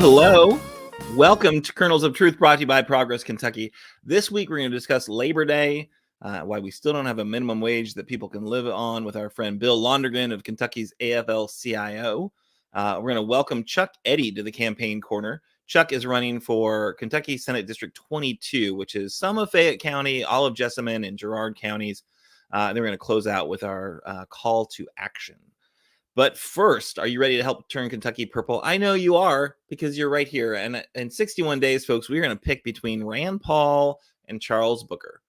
Hello. Welcome to Kernels of Truth, brought to you by Progress Kentucky. This week, we're going to discuss Labor Day, why we still don't have a minimum wage that people can live on, with our friend Bill Londrigan of Kentucky's AFL-CIO. We're going to welcome Chuck Eddy to the campaign corner. Chuck is running for Kentucky Senate District 22, which is some of Fayette County, all of Jessamine, and Girard counties. Then we're going to close out with our call to action. But first, are you ready to help turn Kentucky purple? I know you are, because you're right here. And in 61 days, folks, we're going to pick between Rand Paul and Charles Booker.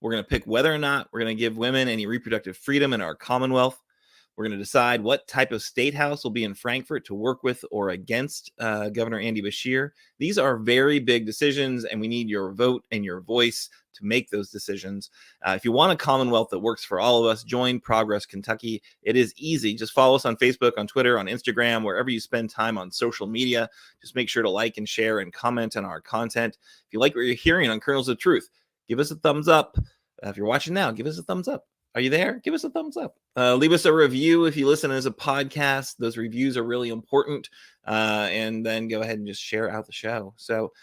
We're going to pick whether or not we're going to give women any reproductive freedom in our Commonwealth. We're going to decide what type of state house will be in Frankfort to work with or against Governor Andy Beshear. These are very big decisions, and we need your vote and your voice to make those decisions. If you want a Commonwealth that works for all of us, join Progress Kentucky. It is easy. Just follow us on Facebook, on Twitter, on Instagram, wherever you spend time on social media. Just make sure to like and share and comment on our content. If you like what you're hearing on Kernels of Truth, give us a thumbs up. If you're watching now, give us a thumbs up. Are you there? Give us a thumbs up. Leave us a review if you listen as a podcast. Those reviews are really important. And then go ahead and just share out the show. So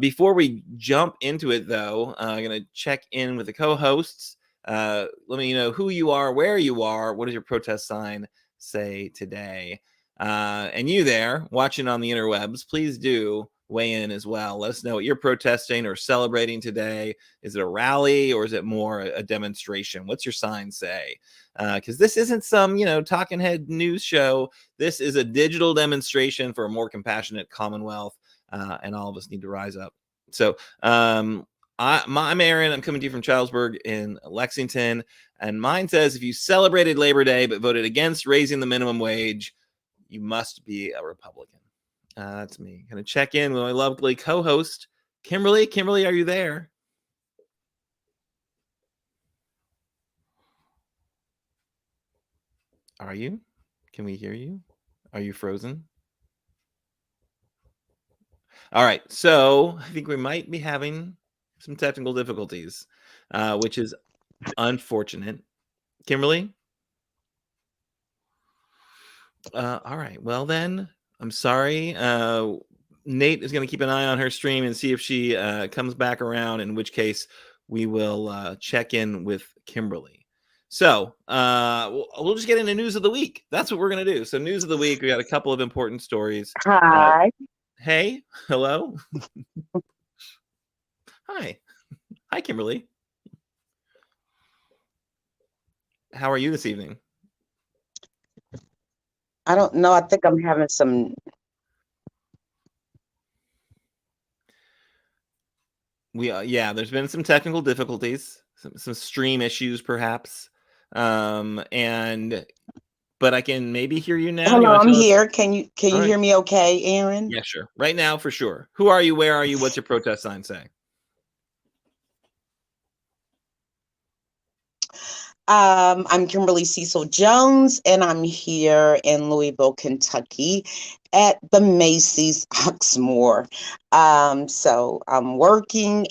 before we jump into it, though, I'm going to check in with the co-hosts. Let me know who you are, where you are. What does your protest sign say today? And you there watching on the interwebs, please do weigh in as well. Let us know what you're protesting or celebrating today. Is it a rally or is it more a demonstration? What's your sign say? Because this isn't some, talking head news show. This is a digital demonstration for a more compassionate Commonwealth, and all of us need to rise up. So I'm Aaron. I'm coming to you from Charlesburg in Lexington, and mine says, if you celebrated Labor Day but voted against raising the minimum wage, you must be a Republican. That's me. Gonna check in with my lovely co-host, Kimberly. Kimberly, are you there? Are you? Can we hear you? Are you frozen? All right. So I think we might be having some technical difficulties, which is unfortunate. Kimberly? All right. Well, then, I'm sorry. Nate is going to keep an eye on her stream and see if she comes back around, in which case we will check in with Kimberly. So we'll just get into news of the week. That's what we're going to do. So news of the week, we got a couple of important stories. Hi. Hey, hello. Hi. Hi, Kimberly. How are you this evening? I don't know. I think I'm having some. There's been some technical difficulties, some stream issues, perhaps. But I can maybe hear you now. Hello, I'm here. Can you right. hear me okay, Aaron? Yeah, sure. Right now, for sure. Who are you? Where are you? What's your protest sign say? I'm Kimberly Cecil Jones, and I'm here in Louisville, Kentucky at the Macy's Oxmoor. So I'm working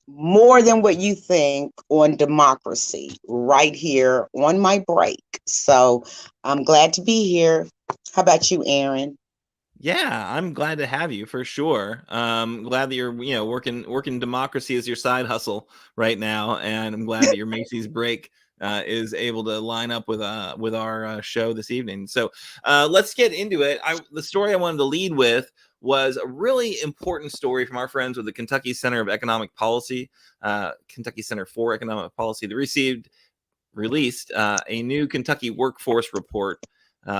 more than what you think on democracy right here on my break. So I'm glad to be here. How about you, Aaron? Yeah, I'm glad to have you for sure. Glad that you're, working democracy as your side hustle right now, and I'm glad that your Macy's break is able to line up with our show this evening. So let's get into it. The story I wanted to lead with was a really important story from our friends with the Kentucky Center of Economic Policy, Kentucky Center for Economic Policy. They released a new Kentucky workforce report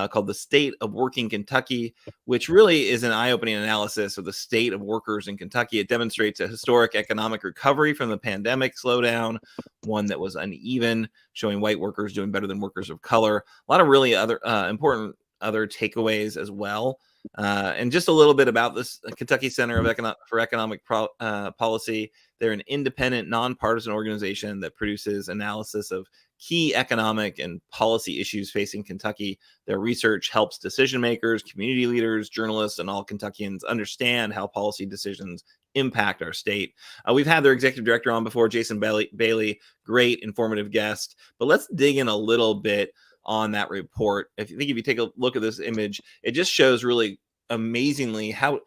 called The State of Working Kentucky, which really is an eye-opening analysis of the state of workers in Kentucky. It demonstrates a historic economic recovery from the pandemic slowdown, one that was uneven, showing white workers doing better than workers of color. A lot of really other important other takeaways as well. And just a little bit about this Kentucky Center for Economic Policy. They're an independent, nonpartisan organization that produces analysis of key economic and policy issues facing Kentucky. Their research helps decision makers, community leaders, journalists, and all Kentuckians understand how policy decisions impact our state. We've had their executive director on before, Jason Bailey, great informative guest. But let's dig in a little bit on that report. If you take a look at this image, it just shows really amazingly how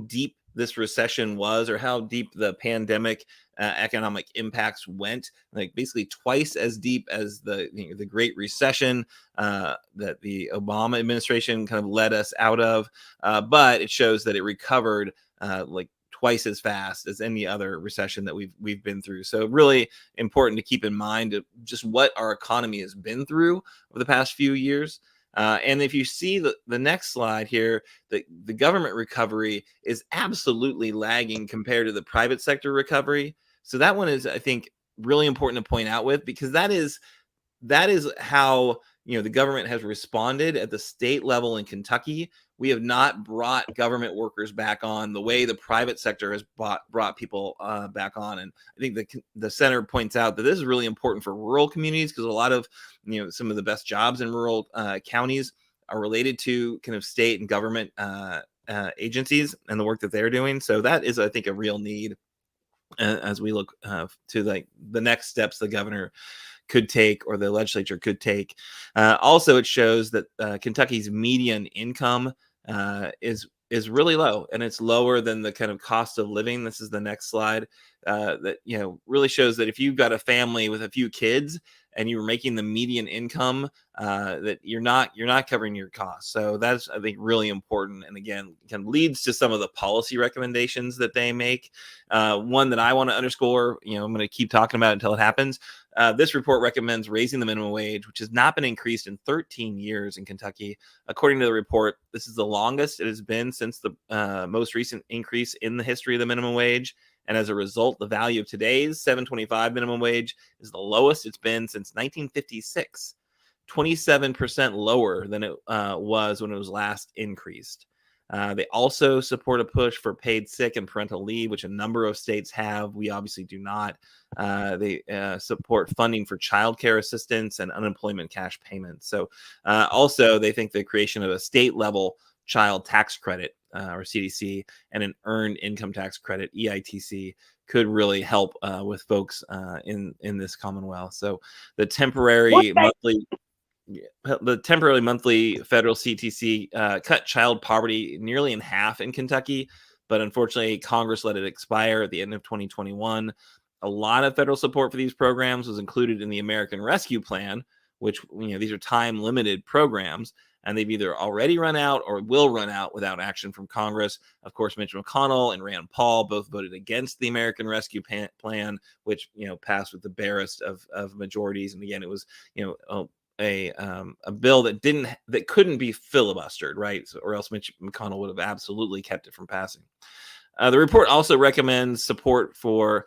deep this recession was, or how deep the pandemic economic impacts went. Like basically twice as deep as the Great Recession that the Obama administration kind of led us out of. But it shows that it recovered like twice as fast as any other recession that we've been through. So really important to keep in mind just what our economy has been through over the past few years. And if you see the next slide here, the government recovery is absolutely lagging compared to the private sector recovery. So that one is, I think, really important to point out with, because that is how the government has responded at the state level in Kentucky. We have not brought government workers back on the way the private sector has brought people back on. And I think the center points out that this is really important for rural communities, because a lot of some of the best jobs in rural counties are related to kind of state and government agencies and the work that they're doing. So that is, I think, a real need as we look to like the next steps the governor could take, or the legislature could take. Also, it shows that Kentucky's median income is really low, and it's lower than the kind of cost of living. This is the next slide that really shows that if you've got a family with a few kids and you're making the median income, that you're not covering your costs. So that's, I think, really important, and again kind of leads to some of the policy recommendations that they make. One that I want to underscore, I'm going to keep talking about it until it happens. This report recommends raising the minimum wage, which has not been increased in 13 years in Kentucky. According to the report, this is the longest it has been since the most recent increase in the history of the minimum wage. And as a result, the value of today's $7.25 minimum wage is the lowest it's been since 1956, 27% lower than it was when it was last increased. They also support a push for paid sick and parental leave, which a number of states have. We obviously do not. They support funding for childcare assistance and unemployment cash payments. So also, they think the creation of a state level child tax credit, or CDC, and an earned income tax credit, EITC, could really help with folks in this Commonwealth. So the temporary monthly federal CTC cut child poverty nearly in half in Kentucky, but unfortunately Congress let it expire at the end of 2021. A lot of federal support for these programs was included in the American Rescue Plan, which these are time limited programs, and they've either already run out or will run out without action from Congress. Of course, Mitch McConnell and Rand Paul both voted against the American Rescue Plan, which passed with the barest of majorities. And again, it was a bill that couldn't be filibustered, right? So, or else Mitch McConnell would have absolutely kept it from passing. The report also recommends support for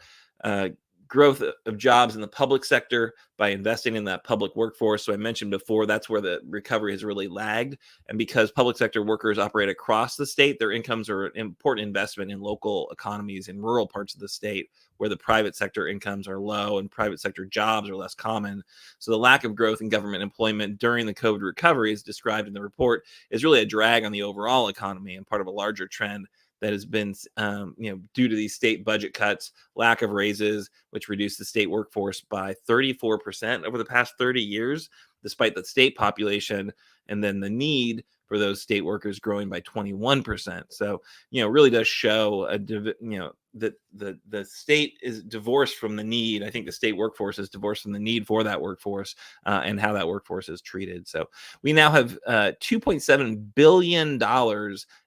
growth of jobs in the public sector by investing in that public workforce. So I mentioned before, that's where the recovery has really lagged. And because public sector workers operate across the state, their incomes are an important investment in local economies in rural parts of the state, where the private sector incomes are low and private sector jobs are less common. So the lack of growth in government employment during the COVID recovery, as described in the report, is really a drag on the overall economy and part of a larger trend that has been, due to these state budget cuts, lack of raises, which reduced the state workforce by 34% over the past 30 years, despite the state population, and then the need for those state workers growing by 21%. So, really does show that the state is divorced from the need. I think the state workforce is divorced from the need for that workforce and how that workforce is treated. So we now have $2.7 billion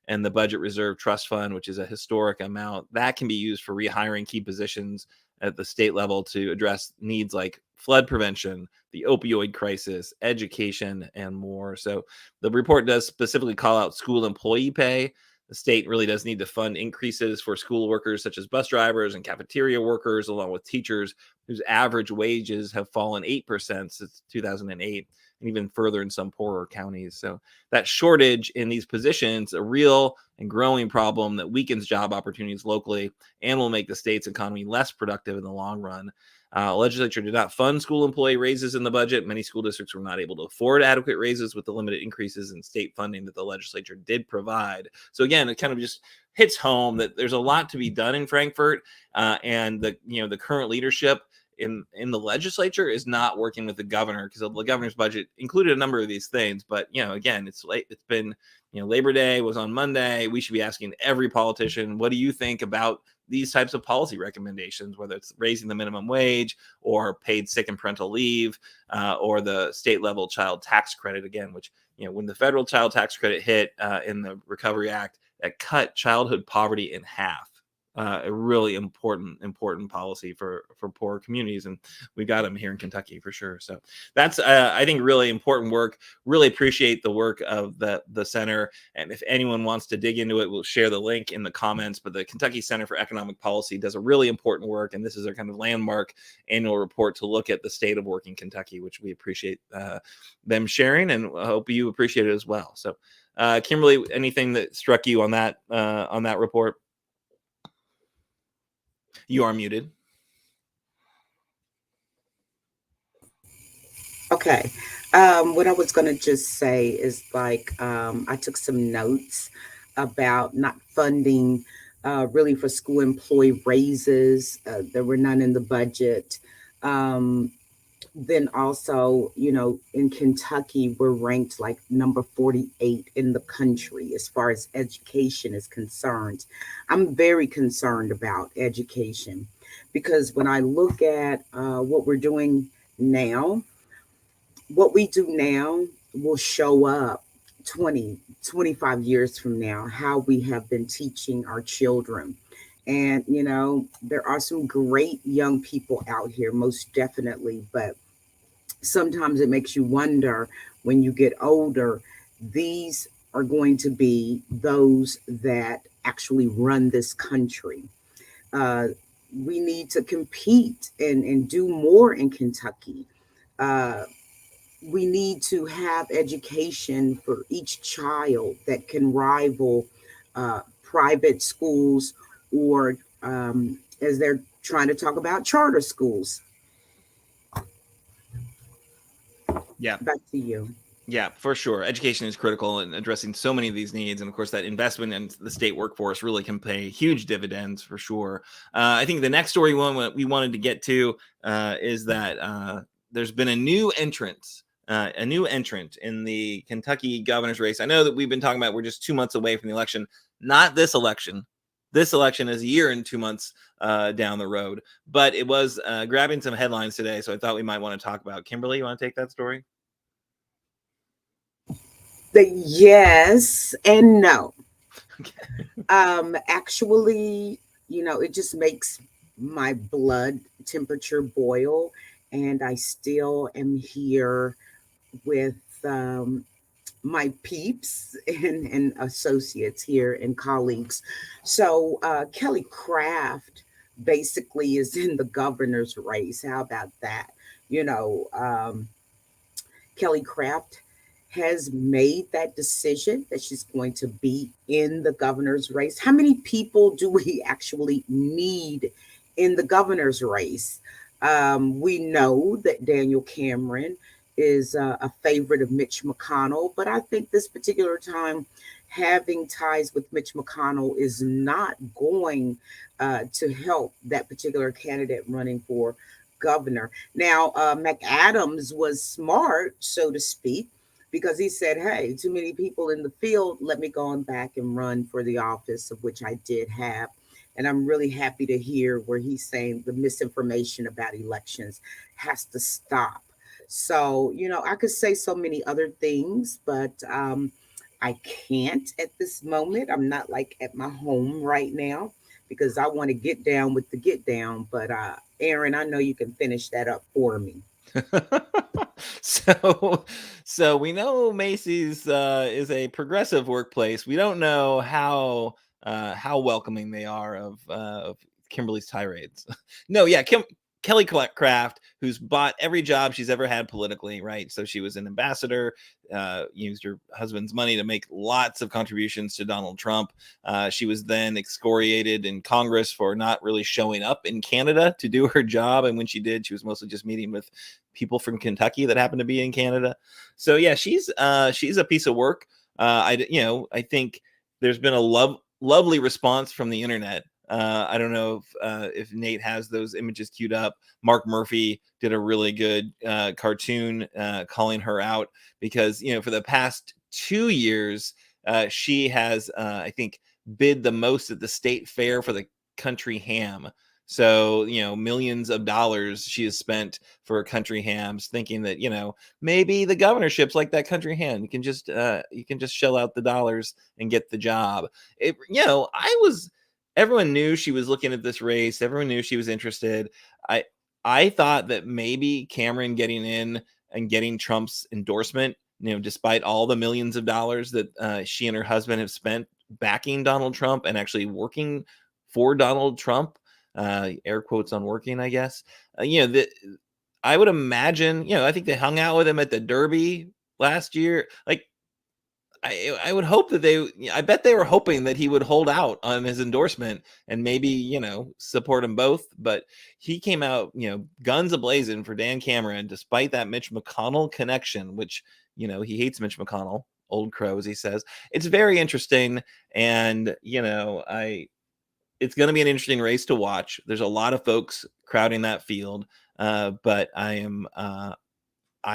and the Budget Reserve Trust Fund, which is a historic amount that can be used for rehiring key positions at the state level to address needs like flood prevention, the opioid crisis, education, and more. So the report does specifically call out school employee pay. The state really does need to fund increases for school workers such as bus drivers and cafeteria workers, along with teachers whose average wages have fallen 8% since 2008. And even further in some poorer counties. So that shortage in these positions, a real and growing problem that weakens job opportunities locally and will make the state's economy less productive in the long run. Legislature did not fund school employee raises in the budget. Many school districts were not able to afford adequate raises with the limited increases in state funding that the legislature did provide. So again, it kind of just hits home that there's a lot to be done in Frankfort, and the current leadership in the legislature is not working with the governor, because the governor's budget included a number of these things. But again, it's been Labor Day was on Monday. We should be asking every politician, what do you think about these types of policy recommendations, whether it's raising the minimum wage or paid sick and parental leave, or the state level child tax credit again, which, when the federal child tax credit hit in the Recovery Act, that cut childhood poverty in half. A really important policy for poor communities, and we got them here in Kentucky for sure. So that's I think really important work. Really appreciate the work of the center, and if anyone wants to dig into it, we'll share the link in the comments. But the Kentucky Center for Economic Policy does a really important work, and this is their kind of landmark annual report to look at the state of working Kentucky, which we appreciate them sharing, and I hope you appreciate it as well. So Kimberly, anything that struck you on that report? You are muted. Okay. What I was going to just say is I took some notes about not funding really for school employee raises. There were none in the budget. Then also, in Kentucky, we're ranked like number 48 in the country as far as education is concerned. I'm very concerned about education because when I look at what we're doing now, what we do now will show up 20, 25 years from now, how we have been teaching our children. And, there are some great young people out here, most definitely, but sometimes it makes you wonder when you get older, these are going to be those that actually run this country. We need to compete and do more in Kentucky. We need to have education for each child that can rival private schools or, as they're trying to talk about, charter schools. Yeah. Back to you. Yeah, for sure. Education is critical in addressing so many of these needs. And of course, that investment in the state workforce really can pay huge dividends for sure. I think the next story we wanted to get to is that there's been a new entrant in the Kentucky governor's race. I know that we've been talking about we're just 2 months away from the election. Not this election. This election is a year and 2 months down the road. But it was grabbing some headlines today, so I thought we might want to talk about. Kimberly, you want to take that story? Yes and no. Actually, it just makes my blood temperature boil, and I still am here with my peeps and associates here and colleagues. So Kelly Craft basically is in the governor's race. How about that? Kelly Craft has made that decision that she's going to be in the governor's race. How many people do we actually need in the governor's race? We know that Daniel Cameron is a favorite of Mitch McConnell, but I think this particular time, having ties with Mitch McConnell is not going to help that particular candidate running for governor. Now, McAdams was smart, so to speak, because he said, hey, too many people in the field, let me go on back and run for the office, of which I did have. And I'm really happy to hear where he's saying the misinformation about elections has to stop. So, I could say so many other things, but I can't at this moment. I'm not at my home right now because I want to get down with the get down. But Aaron, I know you can finish that up for me. So we know Macy's is a progressive workplace. We don't know how welcoming they are of Kimberly's tirades. No, yeah, Kelly Craft, who's bought every job she's ever had politically, right? So she was an ambassador, used her husband's money to make lots of contributions to Donald Trump. She was then excoriated in Congress for not really showing up in Canada to do her job. And when she did, she was mostly just meeting with people from Kentucky that happened to be in Canada. So yeah, she's a piece of work. I think there's been a lovely response from the internet. I don't know if Nate has those images queued up. Mark Murphy did a really good cartoon calling her out because, for the past 2 years, she has, I think, bid the most at the state fair for the country ham. So, millions of dollars she has spent for country hams, thinking that, maybe the governorship's like that country ham. You can just shell out the dollars and get the job. Everyone knew she was looking at this race. Everyone knew she was interested. I thought that maybe Cameron getting in and getting Trump's endorsement, despite all the millions of dollars that she and her husband have spent backing Donald Trump and actually working for Donald Trump, air quotes on working, I guess. I would imagine, I think they hung out with him at the Derby last year. Like, I would hope that I bet they were hoping that he would hold out on his endorsement and maybe, support them both. But he came out, guns a-blazing for Dan Cameron, despite that Mitch McConnell connection, which, he hates Mitch McConnell, old crow, as he says. It's very interesting. And, it's going to be an interesting race to watch. There's a lot of folks crowding that field. But I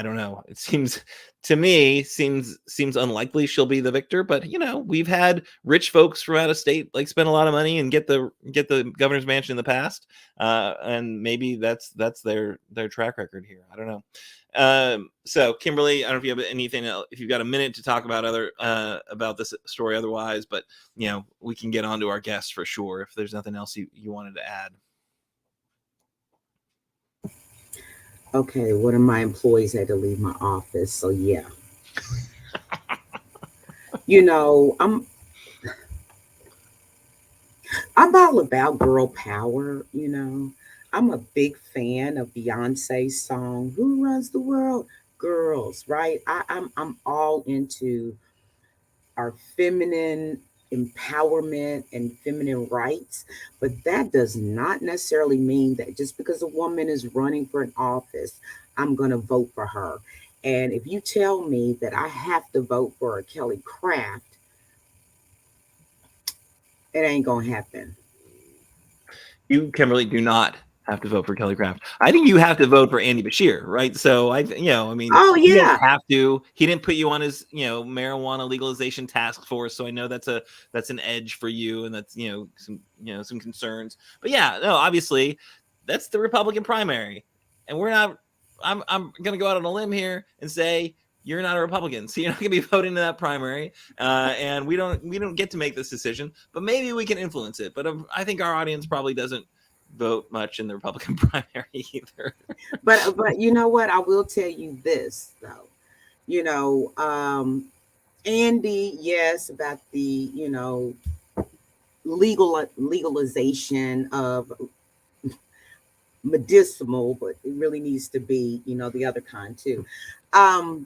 don't know. It seems unlikely she'll be the victor, but we've had rich folks from out of state like spend a lot of money and get the governor's mansion in the past, and maybe that's their track record here. I don't know. So Kimberly, I don't know if you have anything else, if you've got a minute to talk about about this story otherwise, but we can get on to our guest for sure if there's nothing else you wanted to add. Okay, one of my employees had to leave my office, so yeah. I'm all about girl power, I'm a big fan of Beyonce's song, Who Runs the World? Girls, right? I'm all into our feminine empowerment and feminine rights, but that does not necessarily mean that just because a woman is running for an office, I'm going to vote for her. And if you tell me that I have to vote for a Kelly Craft, it ain't going to happen. You, Kimberly, do not have to vote for Kelly Craft. I think you have to vote for Andy Bashir, right? So oh yeah, you don't have to. He didn't put you on his marijuana legalization task force, so I know that's an edge for you, and that's some concerns. But yeah, no, obviously that's the Republican primary, and we're not. I'm gonna go out on a limb here and say you're not a Republican, so you're not gonna be voting in that primary, and we don't get to make this decision, but maybe we can influence it. But I think our audience probably doesn't vote much in the Republican primary either. But you know what? I will tell you this though. Andy, yes, about the legalization of medicinal, but it really needs to be the other kind too. But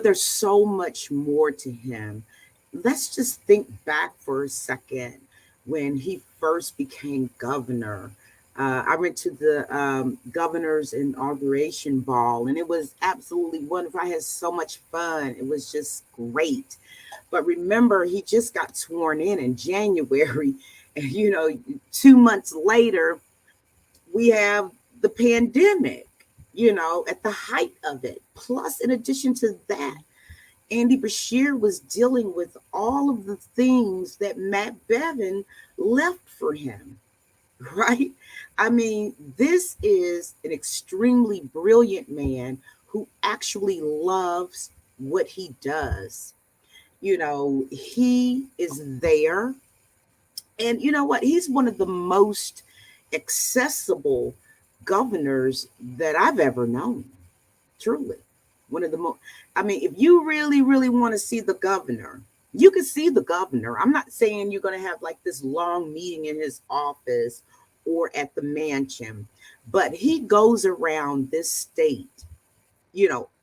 there's so much more to him. Let's just think back for a second when he first became governor. I went to the governor's inauguration ball, and it was absolutely wonderful. I had so much fun. It was just great. But remember, he just got sworn in January, and 2 months later, we have the pandemic, at the height of it. Plus, in addition to that, Andy Bashir was dealing with all of the things that Matt Bevin left for him, right? I mean, this is an extremely brilliant man who actually loves what he does. He is there. And you know what? He's one of the most accessible governors that I've ever known, truly. One of the most, if you really, really want to see the governor, you can see the governor. I'm not saying you're going to have like this long meeting in his office or at the mansion, but he goes around this state,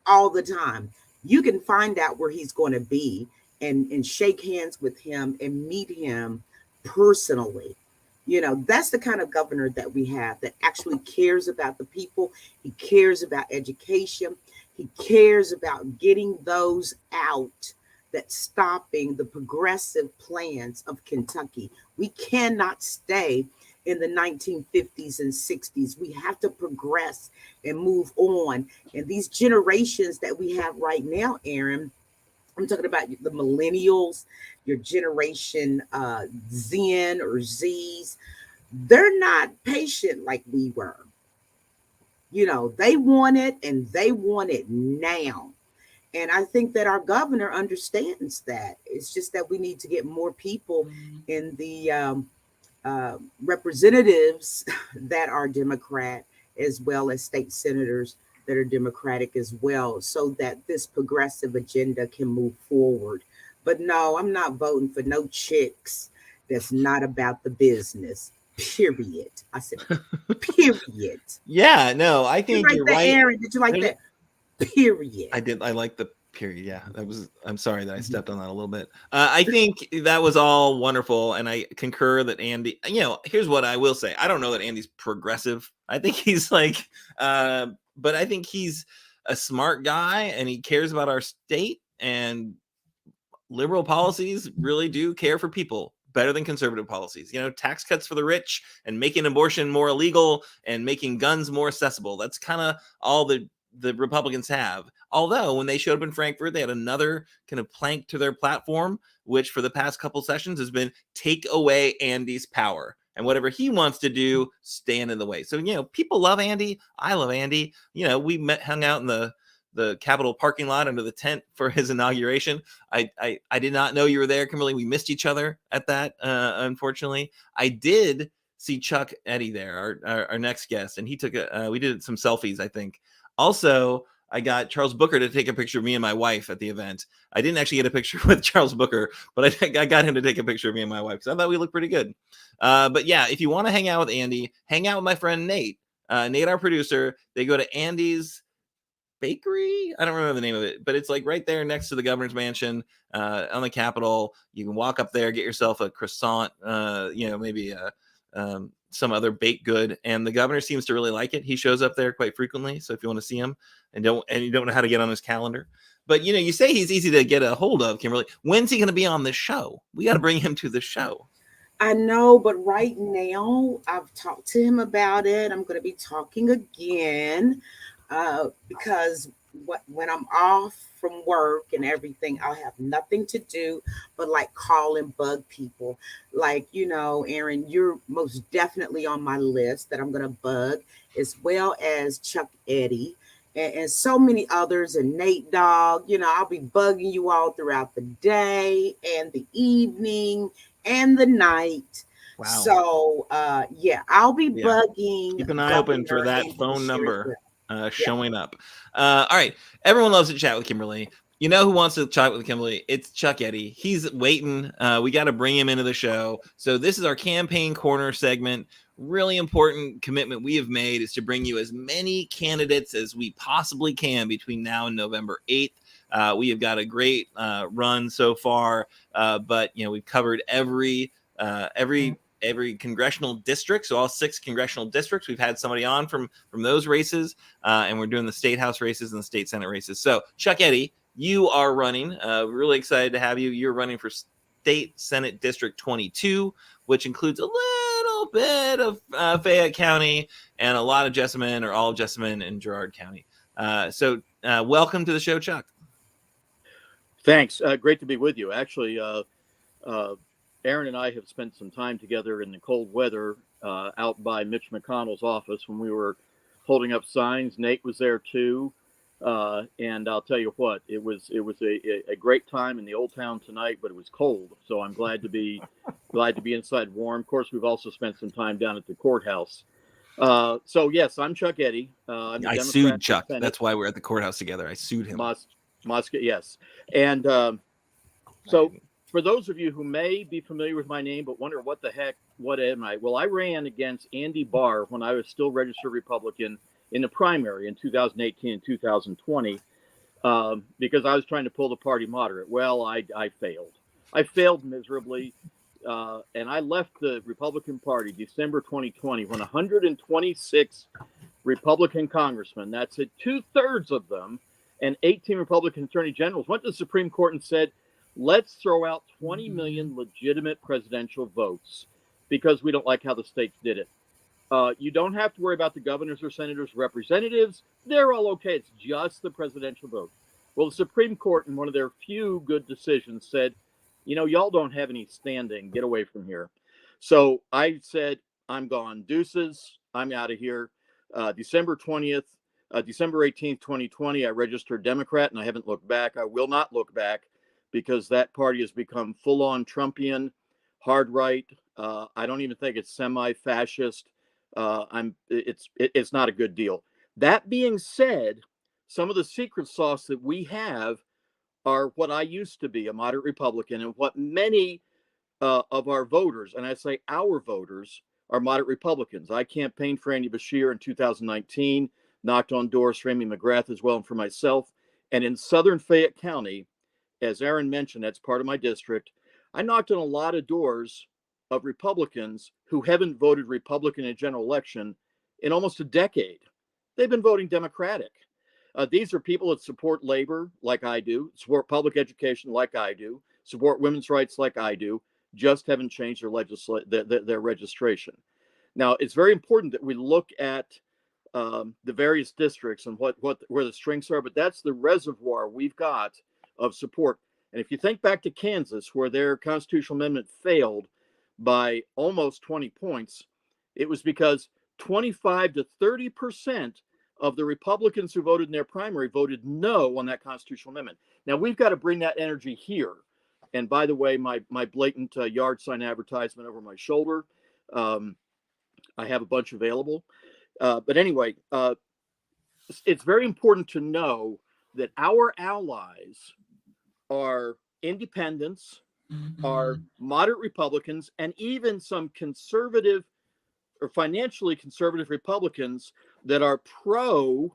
all the time. You can find out where he's going to be and shake hands with him and meet him personally. That's the kind of governor that we have that actually cares about the people. He cares about education. He cares about getting those out that's stopping the progressive plans of Kentucky. We cannot stay in the 1950s and 60s. We have to progress and move on. And these generations that we have right now, Aaron, I'm talking about the millennials, your generation Zen or Z's. They're not patient like we were. They want it and they want it now. And I think that our governor understands that. It's just that we need to get more people in the representatives that are Democrat, as well as state senators that are Democratic as well, so that this progressive agenda can move forward. But no, I'm not voting for no chicks that's not about the business. Period. I said, period. Yeah, no, I think you're right. Aaron, did you like that? Period. I did. I like the period. Yeah, I'm sorry that I stepped on that a little bit. I think that was all wonderful, and I concur that Andy. Here's what I will say. I don't know that Andy's progressive. I think he's like, but I think he's a smart guy, and he cares about our state, and liberal policies really do care for people better than conservative policies. Tax cuts for the rich and making abortion more illegal and making guns more accessible. That's kind of all the Republicans have. Although when they showed up in Frankfurt, they had another kind of plank to their platform, which for the past couple sessions has been take away Andy's power. And whatever he wants to do, stand in the way. So, people love Andy. I love Andy. We hung out in the Capitol parking lot under the tent for his inauguration. I did not know you were there, Kimberly. We missed each other at that, unfortunately. I did see Chuck Eddy there, our next guest, and he took we did some selfies, I think. Also, I got Charles Booker to take a picture of me and my wife at the event. I didn't actually get a picture with Charles Booker, but I got him to take a picture of me and my wife because I thought we looked pretty good. But yeah, if you want to hang out with Andy, hang out with my friend Nate. Nate, our producer. They go to Andy's Bakery. I don't remember the name of it, but it's like right there next to the governor's mansion on the Capitol. You can walk up there, get yourself a croissant, maybe some other baked good, and the governor seems to really like it. He shows up there quite frequently, so if you want to see him and you don't know how to get on his calendar, but you say he's easy to get a hold of, Kimberly. When's he going to be on the show? We got to bring him to the show. I know, but right now I've talked to him about it. I'm going to be talking again because when I'm off from work and everything, I'll have nothing to do but like call and bug people. Like, Aaron, you're most definitely on my list that I'm going to bug, as well as Chuck Eddy and so many others, and Nate Dogg. I'll be bugging you all throughout the day and the evening and the night. Wow. So, I'll be bugging. Keep an eye open for that phone number showing up. All right. Everyone loves to chat with Kimberly. You know who wants to chat with Kimberly? It's Chuck Eddy. He's waiting. We got to bring him into the show. So this is our campaign corner segment. Really important commitment we have made is to bring you as many candidates as we possibly can between now and November 8th. We have got a great run so far, but we've covered every congressional district. So all 6 congressional districts, we've had somebody on from those races, and we're doing the state house races and the state senate races. So Chuck Eddy, you are running. Really excited to have you. You're running for state senate district 22, which includes a little bit of Fayette County and a lot of Jessamine, or all of Jessamine and Girard County. So welcome to the show, Chuck. Thanks. Great to be with you. Actually, Aaron and I have spent some time together in the cold weather out by Mitch McConnell's office when we were holding up signs. Nate was there too. And I'll tell you what, it was a great time in the old town tonight, but it was cold. So I'm glad to be inside warm. Of course, we've also spent some time down at the courthouse. So yes, I'm Chuck Eddy. I sued Chuck. That's why we're at the courthouse together. I sued him. Yes. And so for those of you who may be familiar with my name, but wonder what am I? Well, I ran against Andy Barr when I was still registered Republican in the primary in 2018 and 2020, because I was trying to pull the party moderate. Well, I failed. I failed miserably. And I left the Republican Party December 2020 when 126 Republican congressmen, that's it, 2/3 of them, and 18 Republican attorney generals went to the Supreme Court and said, let's throw out 20 million legitimate presidential votes because we don't like how the states did it. You don't have to worry about the governors or senators, representatives. They're all okay. It's just the presidential vote. Well, the Supreme Court, in one of their few good decisions, said, y'all don't have any standing. Get away from here. So I said, I'm gone. Deuces. I'm out of here. December 18th, 2020, I registered Democrat, and I haven't looked back. I will not look back, because that party has become full-on Trumpian, hard right. I don't even think it's semi-fascist. It's not a good deal. That being said, some of the secret sauce that we have are what I used to be, a moderate Republican, and what many of our voters, and I say our voters, are moderate Republicans. I campaigned for Andy Beshear in 2019, knocked on doors for Amy McGrath as well, and for myself. And in Southern Fayette County, as Aaron mentioned, that's part of my district, I knocked on a lot of doors of Republicans who haven't voted Republican in a general election in almost a decade. They've been voting Democratic. These are people that support labor like I do, support public education like I do, support women's rights like I do, just haven't changed their registration. Now, it's very important that we look at the various districts and where the strengths are, but that's the reservoir we've got of support. And if you think back to Kansas, where their constitutional amendment failed by almost 20 points, it was because 25 to 30% of the Republicans who voted in their primary voted no on that constitutional amendment. Now, we've got to bring that energy here. And by the way, my blatant yard sign advertisement over my shoulder, I have a bunch available. But anyway, it's very important to know that our allies are independents, are moderate Republicans, and even some conservative or financially conservative Republicans that are pro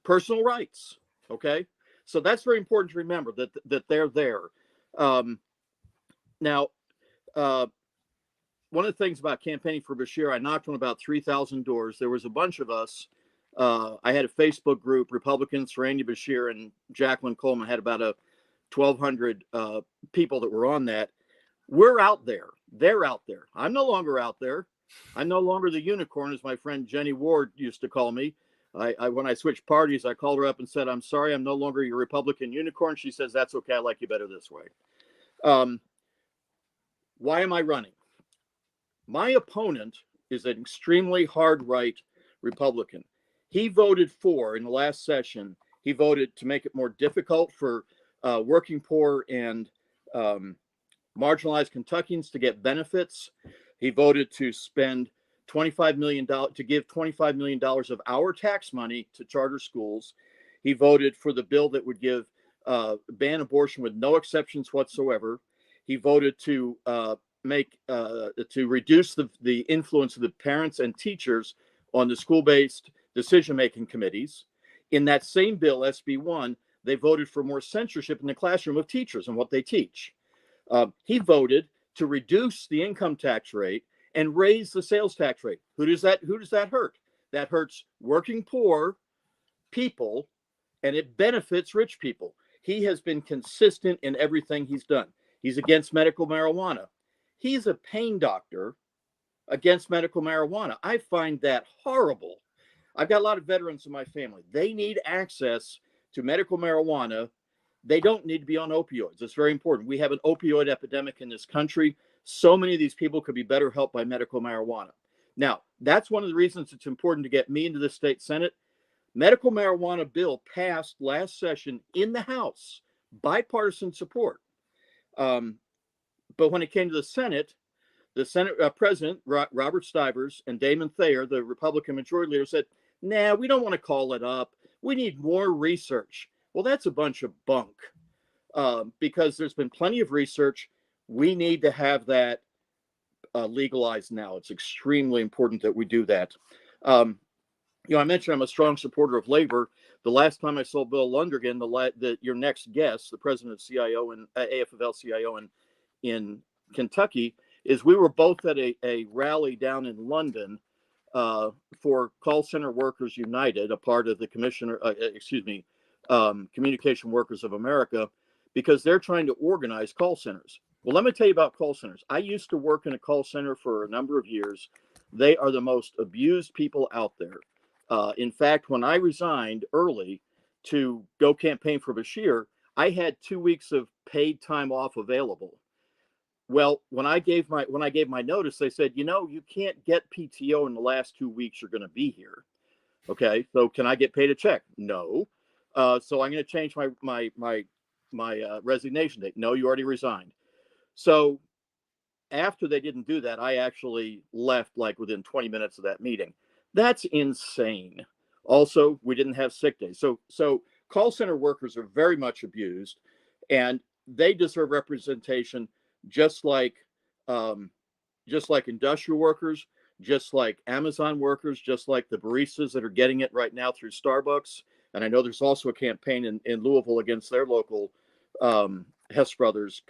personal rights. Okay, so that's very important to remember that they're there. Now, one of the things about campaigning for Beshear, I knocked on about 3,000 doors. There was a bunch of us. I had a Facebook group, Republicans for Andy Beshear, and Jacqueline Coleman had about 1,200 people that were on that. We're out there. They're out there. I'm no longer out there. I'm no longer the unicorn, as my friend Jenny Ward used to call me. When I switched parties, I called her up and said, I'm sorry, I'm no longer your Republican unicorn. She says, that's okay. I like you better this way. Why am I running? My opponent is an extremely hard right Republican. He voted in the last session, he voted to make it more difficult for working poor and marginalized Kentuckians to get benefits. He voted to spend $25 million, to give $25 million of our tax money to charter schools. He voted for the bill that would ban abortion with no exceptions whatsoever. He voted to reduce the influence of the parents and teachers on the school-based decision-making committees. In that same bill, SB 1, they voted for more censorship in the classroom of teachers and what they teach. He voted to reduce the income tax rate and raise the sales tax rate. Who does that hurt? That hurts working poor people, and it benefits rich people. He has been consistent in everything he's done. He's against medical marijuana. He's a pain doctor against medical marijuana. I find that horrible. I've got a lot of veterans in my family. They need access to medical marijuana. They don't need to be on opioids. It's very important. We have an opioid epidemic in this country. So many of these people could be better helped by medical marijuana. Now, that's one of the reasons it's important to get me into the state Senate. Medical marijuana bill passed last session in the House, bipartisan support. But when it came to the Senate President, Robert Stivers, and Damon Thayer, the Republican majority leader, said, nah, we don't want to call it up. We need more research. Well, that's a bunch of bunk because there's been plenty of research. We need to have that legalized now. It's extremely important that we do that. I mentioned I'm a strong supporter of labor. The last time I saw Bill Londrigan, your next guest, the president of CIO and AFL-CIO in Kentucky, is we were both at a rally down in London for Call Center Workers United, a part of the Communication Workers of America, because they're trying to organize call centers. Well, let me tell you about call centers. I used to work in a call center for a number of years. They are the most abused people out there. In fact, when I resigned early to go campaign for Bashir, I had 2 weeks of paid time off available. Well, when I gave my notice, they said, you can't get PTO in the last 2 weeks you're going to be here. Okay, so can I get paid a check? No. So I'm going to change my resignation date. No, you already resigned. So after they didn't do that, I actually left like within 20 minutes of that meeting. That's insane. Also, we didn't have sick days. So call center workers are very much abused, and they deserve representation just like industrial workers, just like Amazon workers, just like the baristas that are getting it right now through Starbucks. And I know there's also a campaign in Louisville against their local Hess Brothers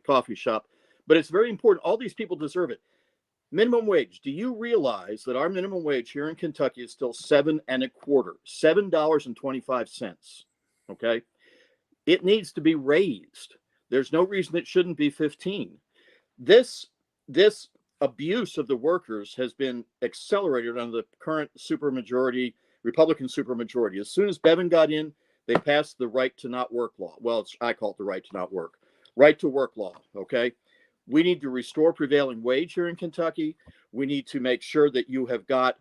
coffee shop. But it's very important. All these people deserve it. Minimum wage. Do you realize that our minimum wage here in Kentucky is still $7.25? Okay. It needs to be raised. There's no reason it shouldn't be 15. This abuse of the workers has been accelerated under the current Republican supermajority. As soon as Bevin got in, they passed the right to not work law. Well, I call it the right to not work. Right to work law. Okay. We need to restore prevailing wage here in Kentucky. We need to make sure that you have got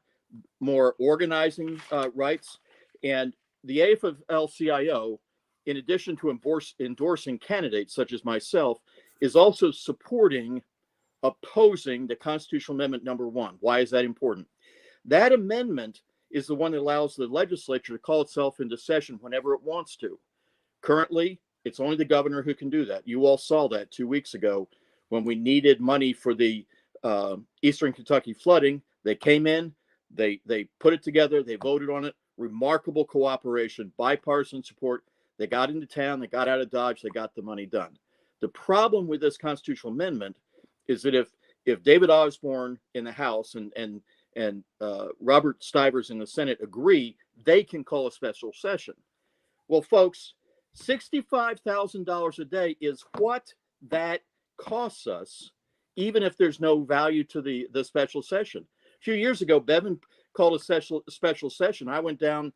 more organizing rights. And the AFL-CIO, in addition to endorsing candidates such as myself, is also opposing the Constitutional Amendment number 1. Why is that important? That amendment is the one that allows the legislature to call itself into session whenever it wants to. Currently, it's only the governor who can do that. You all saw that 2 weeks ago when we needed money for the Eastern Kentucky flooding. They came in, they put it together, they voted on it. Remarkable cooperation, bipartisan support. They got into town, they got out of Dodge, they got the money done. The problem with this constitutional amendment is that if David Osborne in the House and Robert Stivers in the Senate agree, they can call a special session. Well, folks, $65,000 a day is what that costs us, even if there's no value to the special session. A few years ago, Bevin called a special session. I went down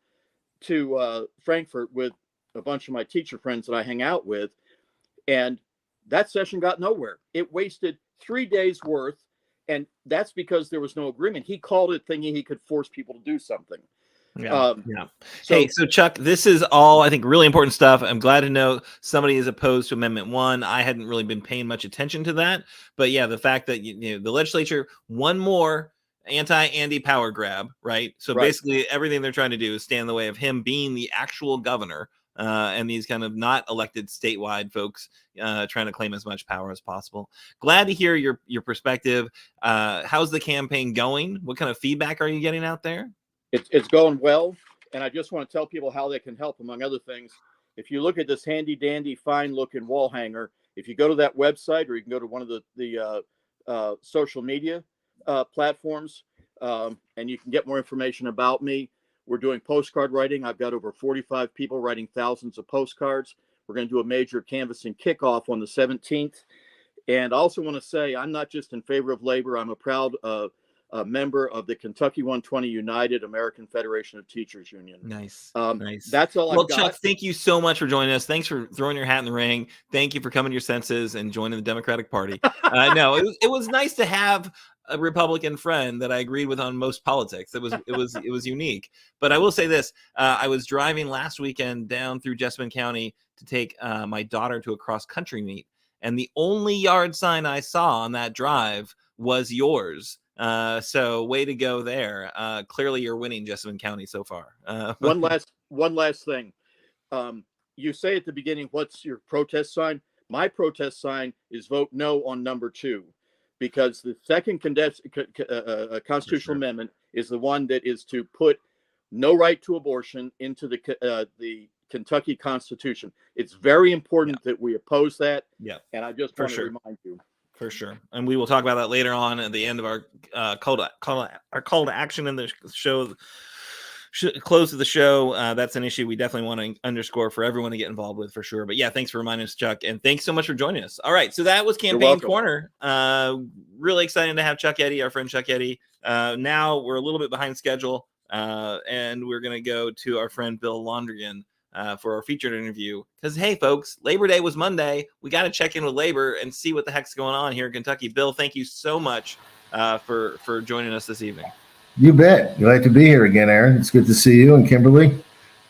to Frankfurt with a bunch of my teacher friends that I hang out with, and that session got nowhere. It wasted 3 days worth, and that's because there was no agreement. He called it thinking he could force people to do something. Yeah. So Chuck, this is all, I think, really important stuff. I'm glad to know somebody is opposed to Amendment 1. I hadn't really been paying much attention to that, but yeah, the fact that the legislature, one more anti-Andy power grab, right? So basically, everything they're trying to do is stand in the way of him being the actual governor, and these kind of not elected statewide folks trying to claim as much power as possible. Glad to hear your perspective. How's the campaign going? What kind of feedback are you getting out there? It's going well, and I just want to tell people how they can help, among other things. If you look at this handy dandy, fine looking wall hanger, if you go to that website, or you can go to one of the social media platforms, and you can get more information about me. We're doing postcard writing. I've got over 45 people writing thousands of postcards. We're going to do a major canvassing kickoff on the 17th. And I also want to say I'm not just in favor of labor. I'm a proud member of the Kentucky 120 United American Federation of Teachers Union. Nice. That's all I've got. Chuck, thank you so much for joining us. Thanks for throwing your hat in the ring. Thank you for coming to your senses and joining the Democratic Party. No, it was nice to have a Republican friend that I agreed with on most politics. It was unique. But I will say this: I was driving last weekend down through Jessamine County to take my daughter to a cross country meet, and the only yard sign I saw on that drive was yours. So way to go there. Clearly you're winning Jessamine County so far. One last thing. You say at the beginning, what's your protest sign? My protest sign is vote no on number 2, because the second constitutional amendment is the one that is to put no right to abortion into the Kentucky Constitution. It's very important that we oppose that. Yeah. And I just want to remind you. For sure. And we will talk about that later on at the end of our call to action in the show. Close of the show. That's an issue we definitely want to underscore for everyone to get involved with, for sure. But yeah, thanks for reminding us, Chuck. And thanks so much for joining us. All right. So that was Campaign Corner. Really exciting to have Chuck Eddy, our friend Chuck Eddy. Now we're a little bit behind schedule. And we're going to go to our friend Bill Londrigan for our featured interview. Because, hey, folks, Labor Day was Monday. We got to check in with labor and see what the heck's going on here in Kentucky. Bill, thank you so much for joining us this evening. You bet. Glad to be here again, Aaron. It's good to see you, and Kimberly.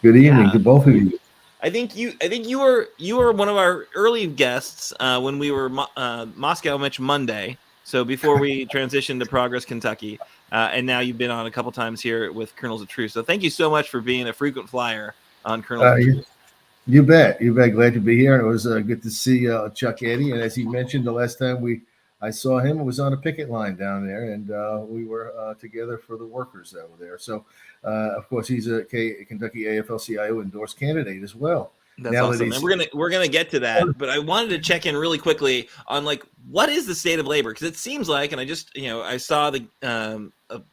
Good evening to both of you. I think you were one of our early guests when we were Moscow Mitch Monday. So before we transitioned to Progress Kentucky, and now you've been on a couple times here with Kernels of Truth. So thank you so much for being a frequent flyer on Kernels of Truth. You bet. Glad to be here. And it was good to see Chuck Eddy. And as he mentioned, the last time I saw him, it was on a picket line down there, and we were together for the workers that were there. So, of course, he's a Kentucky AFL-CIO endorsed candidate as well. That's awesome. And we're gonna get to that, but I wanted to check in really quickly on what is the state of labor, because it seems like, and I saw the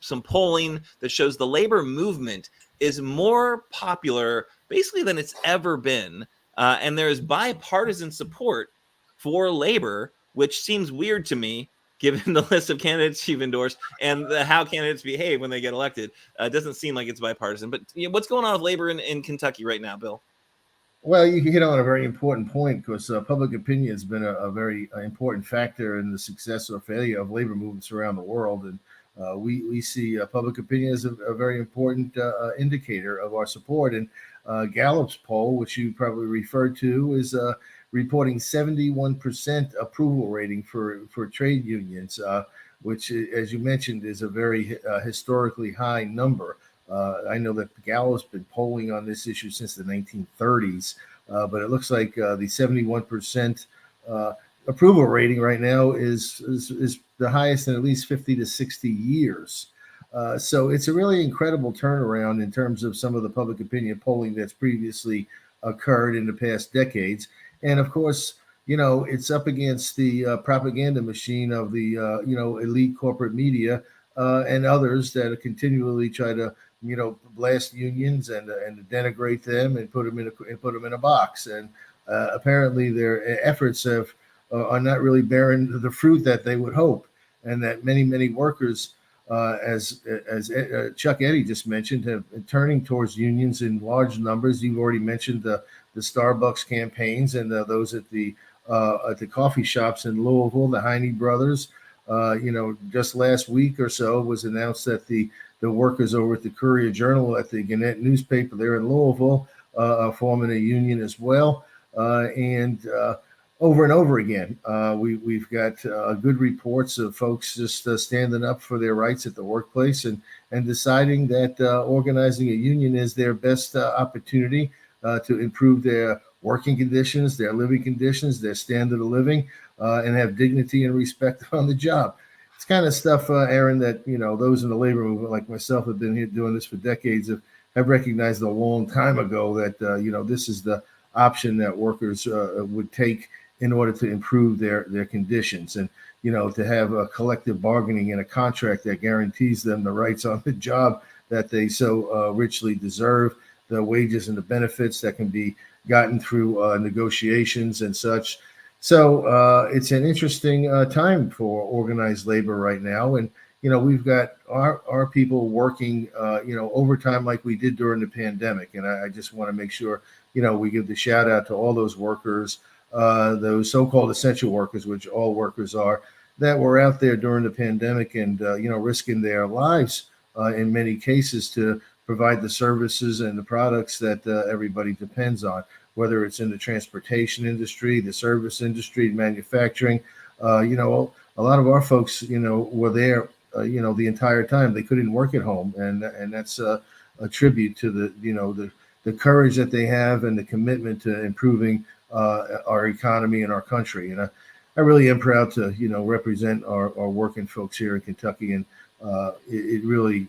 some polling that shows the labor movement is more popular basically than it's ever been, and there is bipartisan support for labor, which seems weird to me given the list of candidates you've endorsed and how candidates behave when they get elected. It doesn't seem like it's bipartisan. But what's going on with labor in Kentucky right now, Bill? Well, you hit on a very important point, because public opinion has been a very important factor in the success or failure of labor movements around the world. And we see public opinion as a very important indicator of our support. And Gallup's poll, which you probably referred to, is reporting 71% approval rating for trade unions, which, as you mentioned, is a very historically high number. I know that Gallup's been polling on this issue since the 1930s, but it looks like the 71% approval rating right now is the highest in at least 50 to 60 years. So it's a really incredible turnaround in terms of some of the public opinion polling that's previously occurred in the past decades. And of course, it's up against the propaganda machine of the elite corporate media and others that continually try to blast unions and denigrate them and put them in a box. And apparently their efforts are not really bearing the fruit that they would hope, and that many workers, as Chuck Eddy just mentioned, have been turning towards unions in large numbers. You've already mentioned the Starbucks campaigns and those at the coffee shops in Louisville, the Heine brothers. Just last week or so, it was announced that the workers over at the Courier-Journal at the Gannett newspaper there in Louisville are forming a union as well. And over and over again, we've got good reports of folks just standing up for their rights at the workplace and deciding that organizing a union is their best opportunity to improve their working conditions, their living conditions, their standard of living, and have dignity and respect on the job. It's kind of stuff, Aaron, that those in the labor movement like myself have been here doing this for decades have recognized a long time ago that this is the option that workers would take in order to improve their conditions, and to have a collective bargaining and a contract that guarantees them the rights on the job that they so richly deserve, the wages and the benefits that can be gotten through negotiations and such. So it's an interesting time for organized labor right now. And, we've got our people working, overtime like we did during the pandemic. And I just want to make sure, we give the shout out to all those workers, those so-called essential workers, which all workers are, that were out there during the pandemic and, risking their lives in many cases to provide the services and the products that everybody depends on, whether it's in the transportation industry, the service industry, manufacturing. A lot of our folks, were there, the entire time. They couldn't work at home, and that's a tribute to the courage that they have and the commitment to improving our economy and our country. And I really am proud to, represent our working folks here in Kentucky, and it really,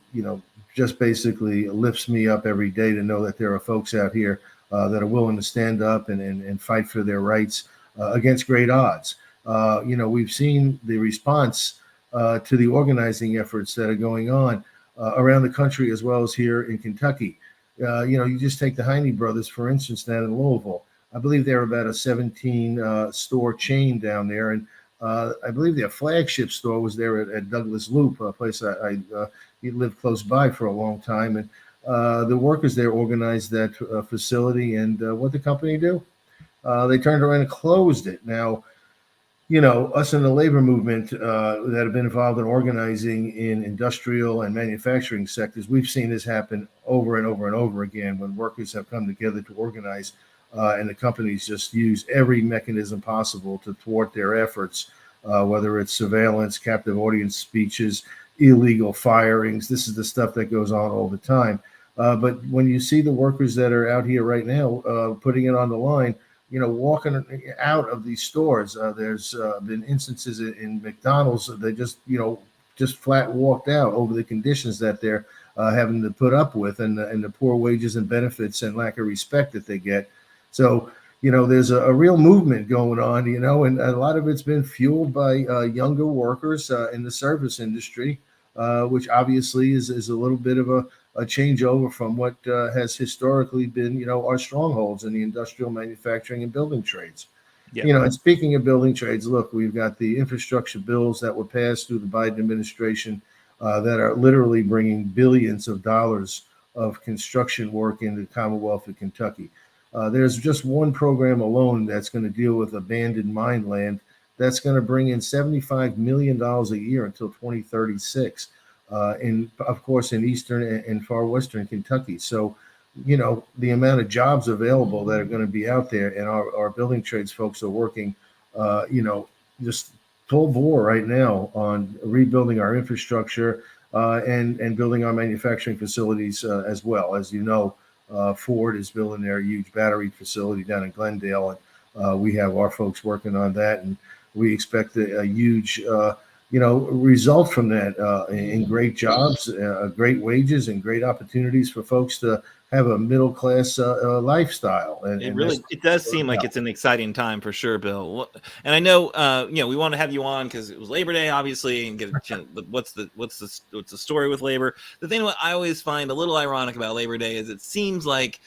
just basically lifts me up every day to know that there are folks out here that are willing to stand up and fight for their rights against great odds. We've seen the response to the organizing efforts that are going on around the country as well as here in Kentucky. You just take the Heine brothers, for instance, down in Louisville. I believe they're about a 17 store chain down there. And I believe their flagship store was there at Douglas Loop, a place I lived close by for a long time. And the workers there organized that facility, and what the company do? They turned around and closed it. Now, us in the labor movement that have been involved in organizing in industrial and manufacturing sectors, we've seen this happen over and over and over again when workers have come together to organize, and the companies just use every mechanism possible to thwart their efforts, whether it's surveillance, captive audience speeches, illegal firings. This is the stuff that goes on all the time. But when you see the workers that are out here right now putting it on the line, walking out of these stores, there's been instances in McDonald's. They just flat walked out over the conditions that they're having to put up with, and the poor wages and benefits and lack of respect that they get. So, there's a real movement going on, and a lot of it's been fueled by younger workers in the service industry, which obviously is a little bit of a changeover from what has historically been, our strongholds in the industrial, manufacturing, and building trades. Yeah. And speaking of building trades, look, we've got the infrastructure bills that were passed through the Biden administration that are literally bringing billions of dollars of construction work into the Commonwealth of Kentucky. There's just one program alone that's going to deal with abandoned mine land that's going to bring in $75 million a year until 2036. Of course, in eastern and far western Kentucky. So, the amount of jobs available that are going to be out there, and our building trades folks are working, just full bore right now on rebuilding our infrastructure and building our manufacturing facilities as well. As you know, Ford is building their huge battery facility down in Glendale, and we have our folks working on that, and we expect a huge result from that in great jobs, great wages, and great opportunities for folks to have a middle class lifestyle. And it does seem like it's an exciting time for sure, Bill. And I know we want to have you on because it was Labor Day, obviously, and get a chance. But what's the story with labor? The thing what I always find a little ironic about Labor Day is it seems like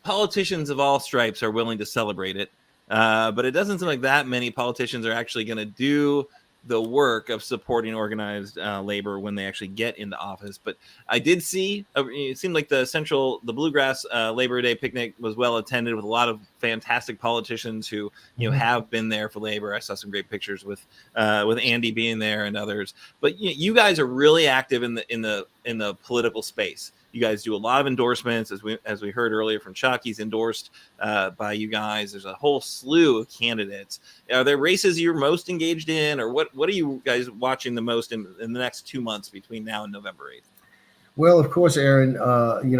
politicians of all stripes are willing to celebrate it, but it doesn't seem like that many politicians are actually going to do the work of supporting organized labor when they actually get into office. But I did see, it seemed like the Bluegrass Labor Day picnic was well attended with a lot of fantastic politicians who, have been there for labor. I saw some great pictures with Andy being there and others. But you guys are really active in the political space. You guys do a lot of endorsements, as we heard earlier from Chuck. He's endorsed by you guys. There's a whole slew of candidates. Are there races you're most engaged in, or what are you guys watching the most in the next 2 months between now and November 8th? Well, of course, Aaron,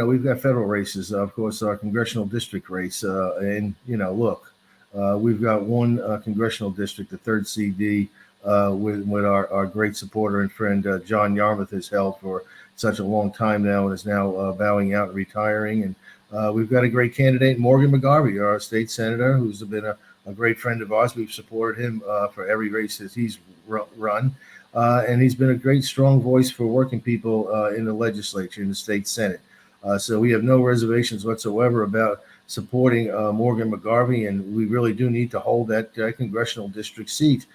we've got federal races, of course, our congressional district race. And we've got one congressional district, the 3rd CD, with our great supporter and friend, John Yarmouth, has held for such a long time now and is now bowing out and retiring. And we've got a great candidate, Morgan McGarvey, our state senator, who's been a great friend of ours. We've supported him for every race that he's run. And he's been a great, strong voice for working people in the legislature, in the state Senate. So we have no reservations whatsoever about supporting Morgan McGarvey, and we really do need to hold that congressional district seat.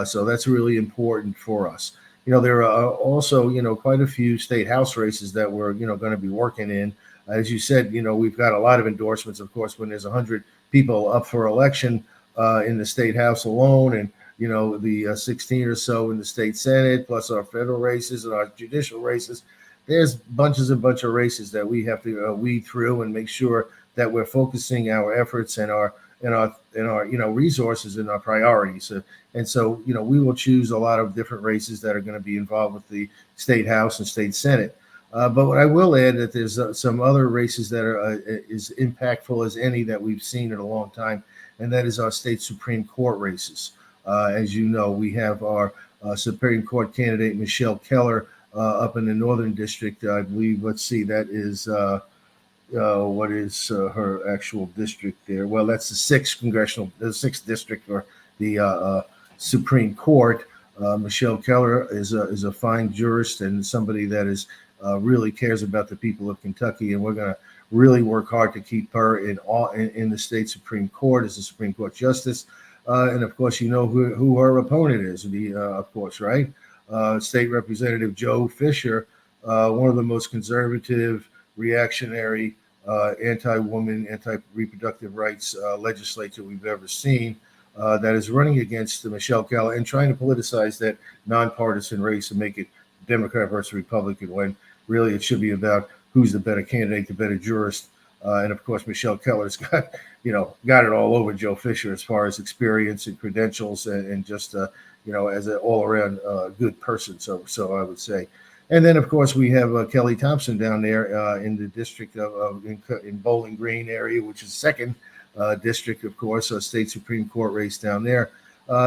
So that's really important for us. There are also, quite a few state house races that we're, going to be working in. As you said, we've got a lot of endorsements, of course, when there's 100 people up for election in the state house alone, and the 16 or so in the state Senate, plus our federal races and our judicial races. There's bunch of races that we have to weed through and make sure that we're focusing our efforts and our resources and our priorities. And so we will choose a lot of different races that are going to be involved with the state house and state Senate. But what I will add that there's some other races that are as impactful as any that we've seen in a long time, and that is our state Supreme Court races. As you know, we have our Supreme Court candidate, Michelle Keller, up in the Northern District. I believe, that is, what is her actual district there? Well, that's the 6th district for the Supreme Court. Michelle Keller is a fine jurist and somebody that is really cares about the people of Kentucky, and we're going to really work hard to keep her in the state Supreme Court as a Supreme Court justice. And of course, who her opponent is, of course, right? State Representative Joe Fisher, one of the most conservative, reactionary, anti-woman, anti-reproductive rights legislature we've ever seen, that is running against Michelle Keller and trying to politicize that nonpartisan race and make it Democrat versus Republican, when really it should be about who's the better candidate, the better jurist. And of course, Michelle Keller's got it all over Joe Fisher as far as experience and credentials and just as an all-around good person. So I would say. And then, of course, we have Kelly Thompson down there in the district in Bowling Green area, which is second district, of course, a state Supreme Court race down there.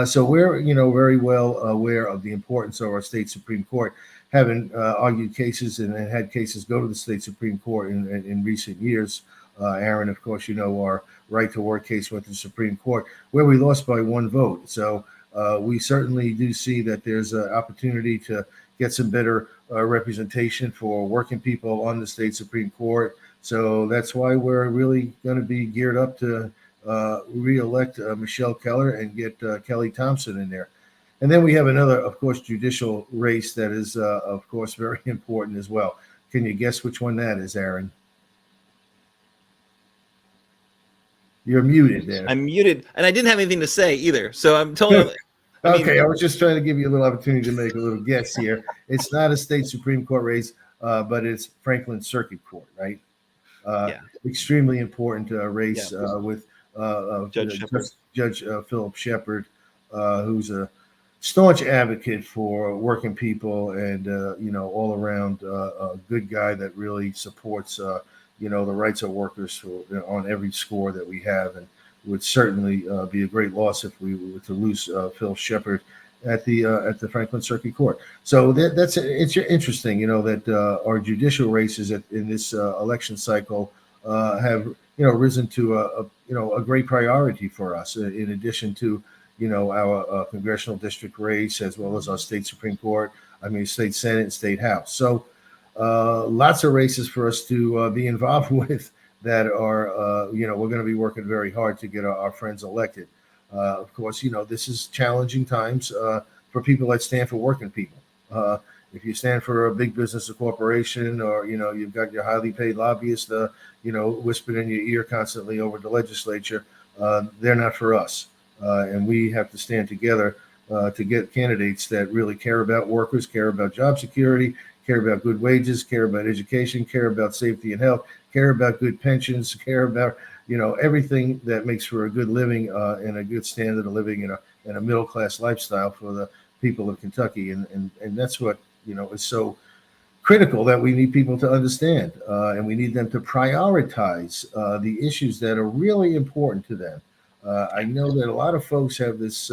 So we're, very well aware of the importance of our state Supreme Court, having argued cases and had cases go to the state Supreme Court in recent years. Aaron, of course, our right to work case went to the Supreme Court, where we lost by 1 vote. So we certainly do see that there's an opportunity to get some better representation for working people on the state Supreme Court. So that's why we're really going to be geared up to re-elect Michelle Keller and get Kelly Thompson in there. And then we have another, of course, judicial race that is, of course, very important as well. Can you guess which one that is, Aaron? You're muted there. I'm muted, and I didn't have anything to say either. So I'm totally. I was just trying to give you a little opportunity to make a little guess here. It's not a state Supreme Court race, but it's Franklin Circuit Court, right? Extremely important race with Judge Philip Shepard, who's a staunch advocate for working people and all around a good guy that really supports the rights of workers on every score that we have, and would certainly be a great loss if we were to lose Phil Shepard at the Franklin Circuit Court. So it's interesting, that our judicial races in this election cycle have risen to a great priority for us, in addition to our congressional district race, as well as our state Supreme Court, state Senate and state House. So lots of races for us to be involved with that are, we're going to be working very hard to get our friends elected. Of course, this is challenging times for people that stand for working people. If you stand for a big business or corporation, or, you've got your highly paid lobbyist, whispering in your ear constantly over the legislature, they're not for us. And we have to stand together to get candidates that really care about workers, care about job security, care about good wages, care about education, care about safety and health, care about good pensions, care about, everything that makes for a good living and a good standard of living in a middle-class lifestyle for the people of Kentucky. And that's what, is so critical, that we need people to understand, and we need them to prioritize the issues that are really important to them. I know that a lot of folks have this,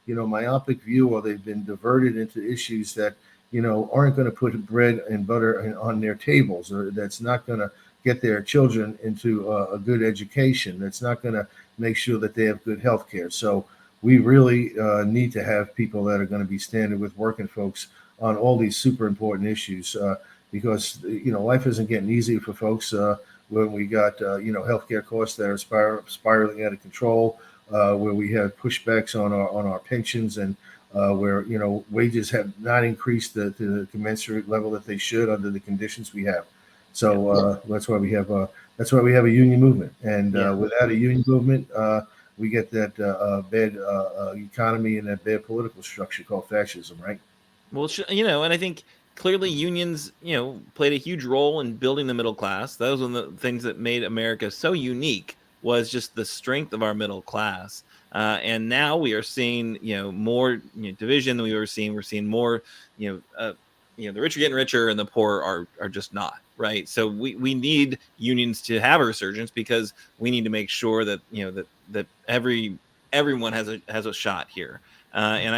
myopic view, or they've been diverted into issues that, aren't going to put bread and butter on their tables, or that's not going to get their children into a good education, that's not going to make sure that they have good health care. So we really need to have people that are going to be standing with working folks on all these super important issues, because, life isn't getting easier for folks when we got, healthcare costs that are spiraling out of control, where we have pushbacks on our pensions, and where, wages have not increased to the commensurate level that they should under the conditions we have. So that's why we have a union movement, and without a union movement, we get that bad economy and that bad political structure called fascism, right? Well, and I think clearly unions, played a huge role in building the middle class. That was one of the things that made America so unique, was just the strength of our middle class. And now we are seeing, more division than we've ever seen. We're seeing more, the rich are getting richer and the poor are just not, right? So we need unions to have a resurgence, because we need to make sure that that everyone has a shot here. And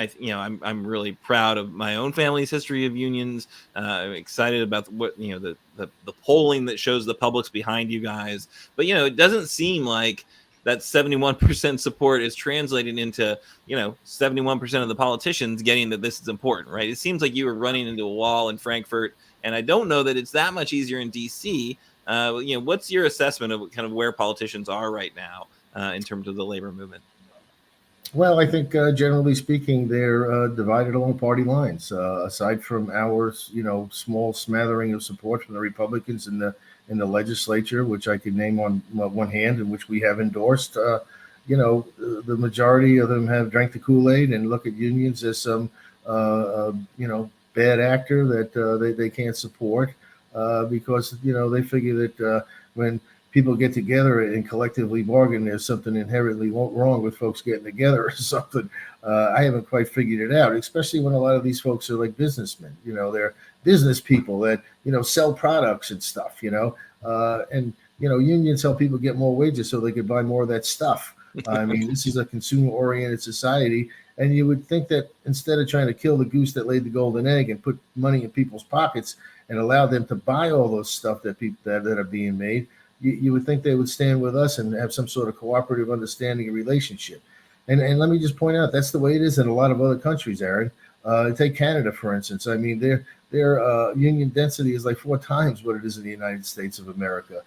I'm really proud of my own family's history of unions. I'm excited about what the polling that shows the public's behind you guys. But it doesn't seem like that 71% support is translating into 71% of the politicians getting that this is important, right? It seems like you were running into a wall in Frankfurt, and I don't know that it's that much easier in DC. What's your assessment of kind of where politicians are right now in terms of the labor movement? Well, I think generally speaking, they're divided along party lines. Aside from our, small smattering of support from the Republicans in the legislature, which I could name on one hand, and which we have endorsed, the majority of them have drank the Kool-Aid and look at unions as some, bad actor that they can't support because they figure that when people get together and collectively bargain, there's something inherently wrong with folks getting together or something. I haven't quite figured it out, especially when a lot of these folks are like businessmen. They're business people that, sell products and stuff, and, unions help people get more wages so they could buy more of that stuff. I mean, this is a consumer-oriented society, and you would think that instead of trying to kill the goose that laid the golden egg and put money in people's pockets and allow them to buy all those stuff that people that are being made, you would think they would stand with us and have some sort of cooperative understanding and relationship. And let me just point out, that's the way it is in a lot of other countries, Aaron. Take Canada, for instance. I mean, their union density is like 4 times what it is in the United States of America.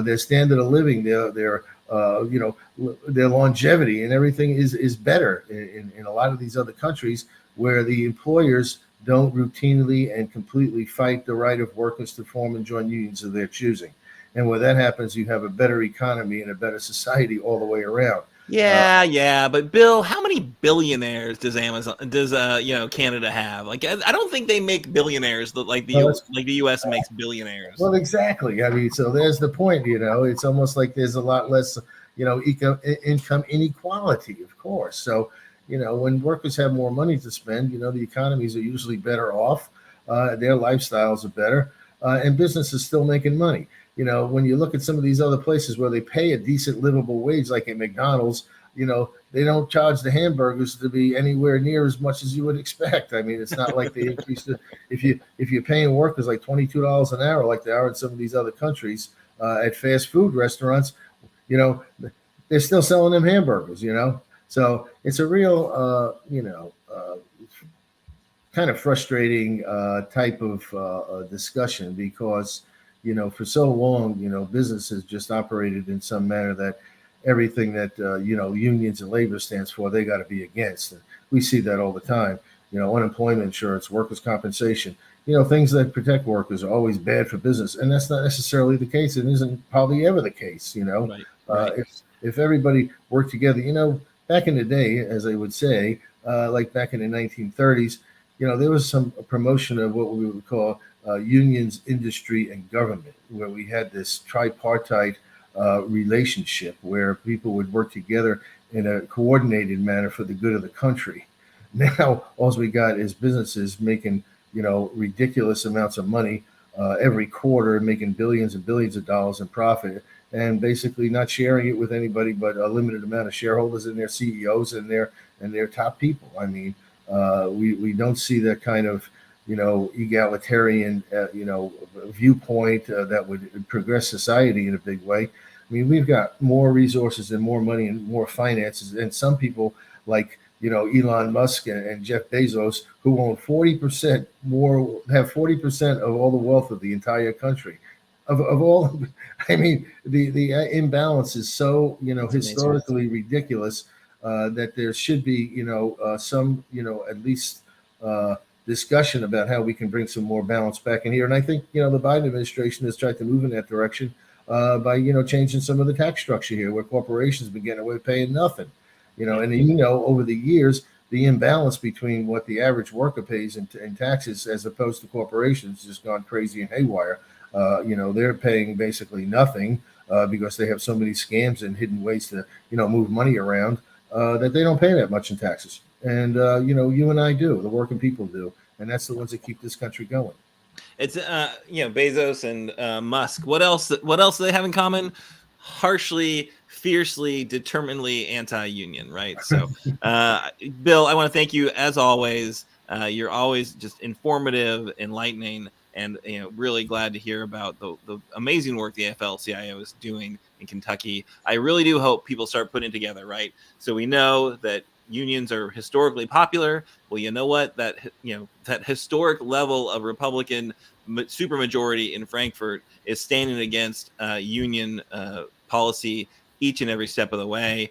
Their standard of living, their longevity and everything is better in a lot of these other countries where the employers don't routinely and completely fight the right of workers to form and join unions of their choosing. And when that happens, you have a better economy and a better society all the way around. Yeah. But Bill, how many billionaires does Canada have? Like, I don't think they make billionaires like the U.S. makes billionaires. Well, exactly. I mean, so there's the point. It's almost like there's a lot less, income inequality, of course. So, when workers have more money to spend, the economies are usually better off. Their lifestyles are better, and business is still making money. When you look at some of these other places where they pay a decent livable wage, like at McDonald's, they don't charge the hamburgers to be anywhere near as much as you would expect. I mean, it's not like they increased it. If you're paying workers like $22 an hour, like they are in some of these other countries at fast food restaurants, they're still selling them hamburgers. So it's a real, kind of frustrating type of discussion because. For so long, business has just operated in some manner that everything that, unions and labor stands for, they got to be against. And we see that all the time. Unemployment insurance, workers' compensation, things that protect workers are always bad for business. And that's not necessarily the case. It isn't probably ever the case, Right. If everybody worked together, back in the day, as I would say, like back in the 1930s, there was some promotion of what we would call unions, industry, and government, where we had this tripartite relationship where people would work together in a coordinated manner for the good of the country. Now, all we got is businesses making, ridiculous amounts of money every quarter, making billions and billions of dollars in profit, and basically not sharing it with anybody but a limited amount of shareholders and their CEOs and their top people. I mean, we don't see that kind of egalitarian, viewpoint that would progress society in a big way. I mean, we've got more resources and more money and more finances, and some people like Elon Musk and Jeff Bezos, who own 40% more, have 40% of all the wealth of the entire country. Of all, I mean, the imbalance is so historically ridiculous that there should be some at least. Discussion about how we can bring some more balance back in here. And I think, the Biden administration has tried to move in that direction by, changing some of the tax structure here where corporations have been getting away with paying nothing, and, over the years, the imbalance between what the average worker pays in taxes as opposed to corporations has just gone crazy and haywire. They're paying basically nothing because they have so many scams and hidden ways to, move money around that they don't pay that much in taxes. And, you and I do, the working people do. And that's the ones that keep this country going. It's, Bezos and Musk. What else do they have in common? Harshly, fiercely, determinedly anti-union, right? So, Bill, I want to thank you as always. You're always just informative, enlightening, and really glad to hear about the amazing work the AFL-CIO is doing in Kentucky. I really do hope people start putting it together, right? So we know that unions are historically popular. Well, you know what? That historic level of Republican supermajority in Frankfurt is standing against union policy each and every step of the way.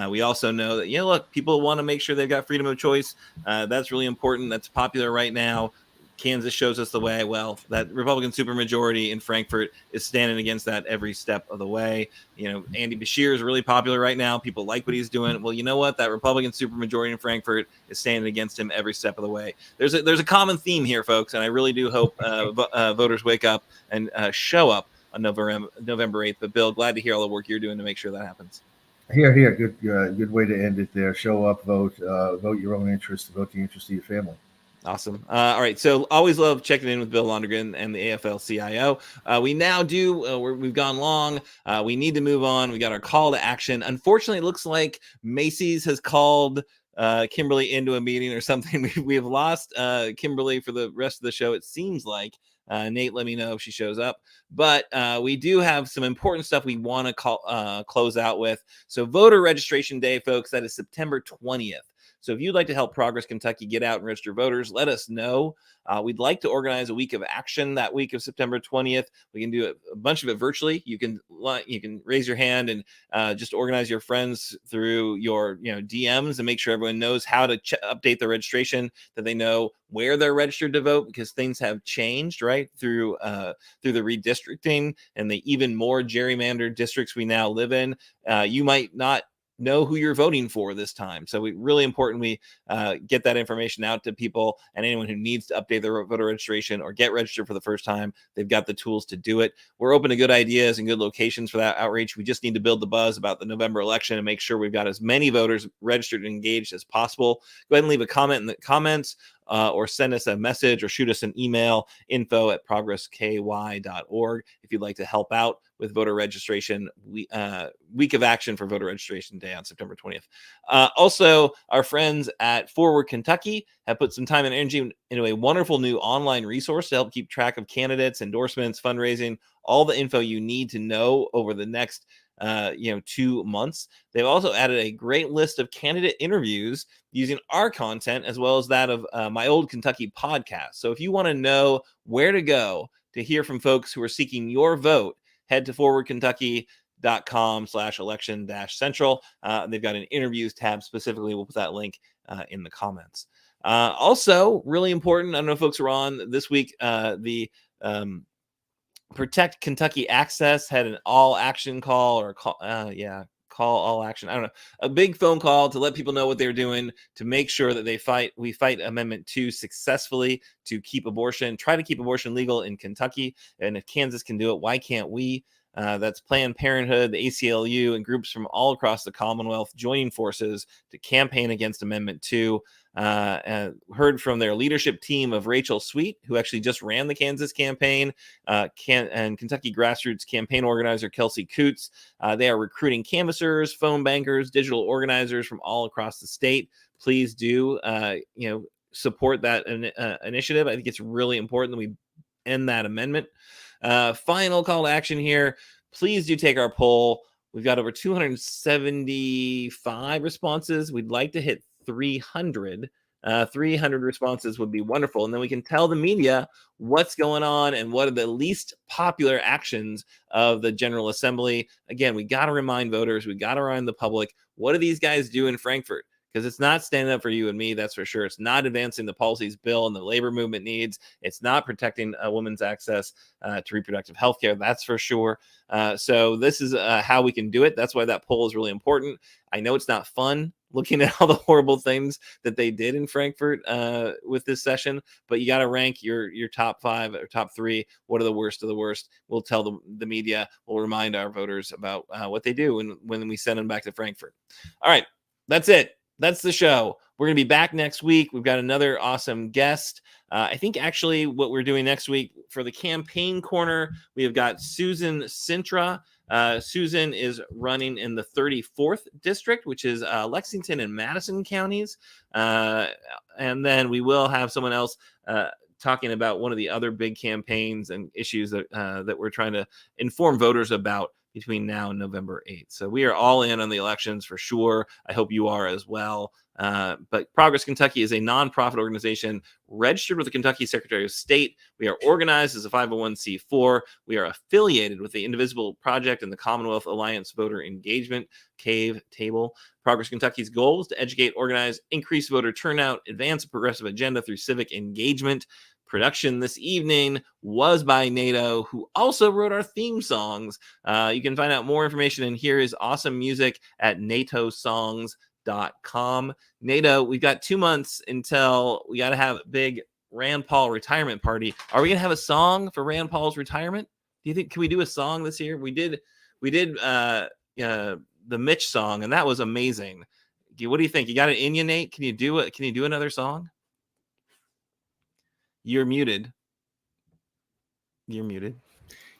We also know that, look, people want to make sure they've got freedom of choice. That's really important. That's popular right now. Kansas shows us the way. Well, that Republican supermajority in Frankfort is standing against that every step of the way. Andy Beshear is really popular right now. People like what he's doing. Well, you know what? That Republican supermajority in Frankfort is standing against him every step of the way. There's a common theme here, folks, and I really do hope voters wake up and show up on November 8th. But Bill, glad to hear all the work you're doing to make sure that happens. Here. Good way to end it there. Show up, vote your own interest, vote the interest of your family. Awesome. All right. So always love checking in with Bill Londrigan and the AFL-CIO. We now we've gone long. We need to move on. We got our call to action. Unfortunately, it looks like Macy's has called Kimberly into a meeting or something. We have lost Kimberly for the rest of the show, it seems like. Nate, let me know if she shows up. But we do have some important stuff we want to close out with. So voter registration day, folks, that is September 20th. So if you'd like to help Progress Kentucky get out and register voters, let us know. We'd like to organize a week of action that week of September 20th. We can do a bunch of it virtually. You can raise your hand and just organize your friends through your DMs and make sure everyone knows how to update their registration, that they know where they're registered to vote, because things have changed, right, through the redistricting and the even more gerrymandered districts we now live in. You might not know who you're voting for this time. So really important we get that information out to people, and anyone who needs to update their voter registration or get registered for the first time, they've got the tools to do it. We're open to good ideas and good locations for that outreach. We just need to build the buzz about the November election and make sure we've got as many voters registered and engaged as possible. Go ahead and leave a comment in the comments or send us a message or shoot us an email, info@progressky.org, if you'd like to help out with voter registration, week of action for voter registration day on September 20th. Also, our friends at Forward Kentucky have put some time and energy into a wonderful new online resource to help keep track of candidates, endorsements, fundraising, all the info you need to know over the next 2 months. They've also added a great list of candidate interviews using our content as well as that of my old Kentucky podcast. So if you want to know where to go to hear from folks who are seeking your vote, head to forwardkentucky.com/election-central. They've got an interviews tab specifically. We'll put that link in the comments. Also, really important, I don't know if folks are on this week, the Protect Kentucky Access had an all-action call, or call all action. I don't know, a big phone call to let people know what they're doing to make sure that we fight Amendment 2 successfully to try to keep abortion legal in Kentucky. And if Kansas can do it, why can't we? That's Planned Parenthood, the ACLU, and groups from all across the Commonwealth joining forces to campaign against Amendment 2. And heard from their leadership team of Rachel Sweet, who actually just ran the Kansas campaign, and Kentucky grassroots campaign organizer Kelsey Coots. They are recruiting canvassers, phone bankers, digital organizers from all across the state. Please do, support that initiative. I think it's really important that we end that amendment. Final call to action here. Please do take our poll. We've got over 275 responses. We'd like to hit 300. 300 responses would be wonderful. And then we can tell the media what's going on and what are the least popular actions of the General Assembly. Again, we got to remind voters, we got to remind the public, what do these guys do in Frankfort? Because it's not standing up for you and me, that's for sure. It's not advancing the policies Bill and the labor movement needs. It's not protecting a woman's access to reproductive health care, that's for sure. So this is how we can do it. That's why that poll is really important. I know it's not fun looking at all the horrible things that they did in Frankfort with this session, but you got to rank your top 5 or top 3. What are the worst of the worst? We'll tell the media. We'll remind our voters about what they do when we send them back to Frankfort. All right, that's it. That's the show. We're going to be back next week. We've got another awesome guest. I think actually what we're doing next week for the campaign corner, we have got Susan Sintra. Susan is running in the 34th district, which is Lexington and Madison counties. And then we will have someone else talking about one of the other big campaigns and issues that we're trying to inform voters about between now and November 8th. So we are all in on the elections for sure. I hope you are as well. But Progress Kentucky is a nonprofit organization registered with the Kentucky Secretary of State. We are organized as a 501c4. We are affiliated with the Indivisible Project and the Commonwealth Alliance Voter Engagement Cave Table. Progress Kentucky's goal is to educate, organize, increase voter turnout, advance a progressive agenda through civic engagement. Production this evening was by NATO, who also wrote our theme songs. You can find out more information and hear his awesome music at natosongs.com. NATO, we've got 2 months until we got to have a big Rand Paul retirement party. Are we going to have a song for Rand Paul's retirement? Do you think, can we do a song this year? We did the Mitch song, and that was amazing. What do you think? You got it in you, Nate? Can you do it? Can you do another song? You're muted. You're muted.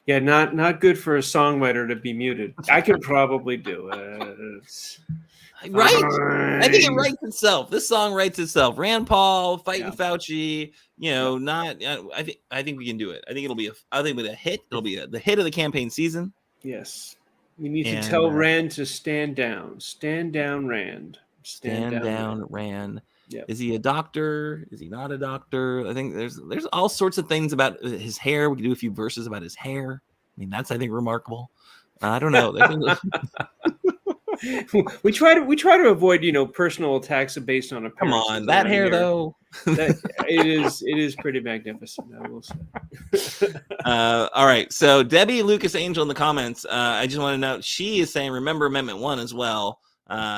Yeah, not good for a songwriter to be muted. I could probably do it. Right? I think it writes itself. This song writes itself. Rand Paul fighting Fauci. Not. I think we can do it. I think it'll be a hit. It'll be the hit of the campaign season. Yes. We need to tell Rand to stand down. Stand down, Rand. Stand down, Rand. Yep. Is he a doctor? Is he not a doctor? I think there's all sorts of things about his hair. We could do a few verses about his hair. I mean, that's, I think, remarkable. I don't know. we try to avoid, personal attacks based on appearance. Come on, that hair though. It is pretty magnificent, I will say. All right. So Debbie Lucas Angel in the comments. I just want to note she is saying remember Amendment 1 as well.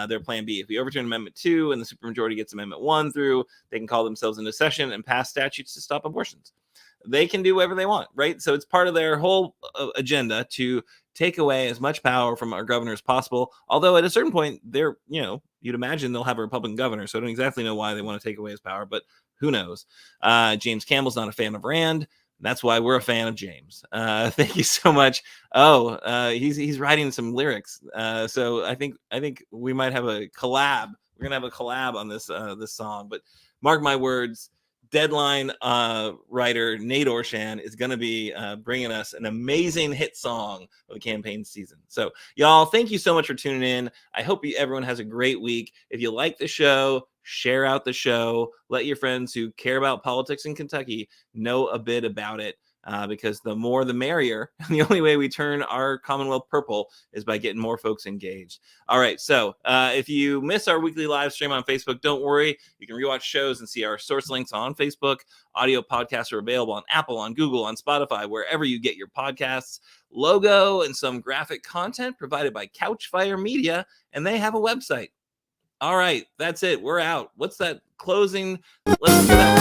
Their plan B. If we overturn Amendment 2 and the supermajority gets Amendment 1 through, they can call themselves into session and pass statutes to stop abortions. They can do whatever they want, right? So it's part of their whole agenda to take away as much power from our governor as possible. Although at a certain point, you'd imagine they'll have a Republican governor. So I don't exactly know why they want to take away his power, but who knows? James Campbell's not a fan of Rand. That's why we're a fan of James. Thank you so much. He's writing some lyrics. So I think we might have a collab. We're gonna have a collab on this song. But mark my words, Deadline writer Nate Orshan is gonna be bringing us an amazing hit song of the campaign season. So y'all, thank you so much for tuning in. I hope everyone has a great week. If you like the show, share out the show. Let your friends who care about politics in Kentucky know a bit about it, because the more the merrier. And the only way we turn our Commonwealth purple is by getting more folks engaged. All right. So if you miss our weekly live stream on Facebook, don't worry. You can rewatch shows and see our source links on Facebook. Audio podcasts are available on Apple, on Google, on Spotify, wherever you get your podcasts. Logo and some graphic content provided by Couchfire Media, and they have a website. All right, that's it. We're out. What's that closing? Let's do that.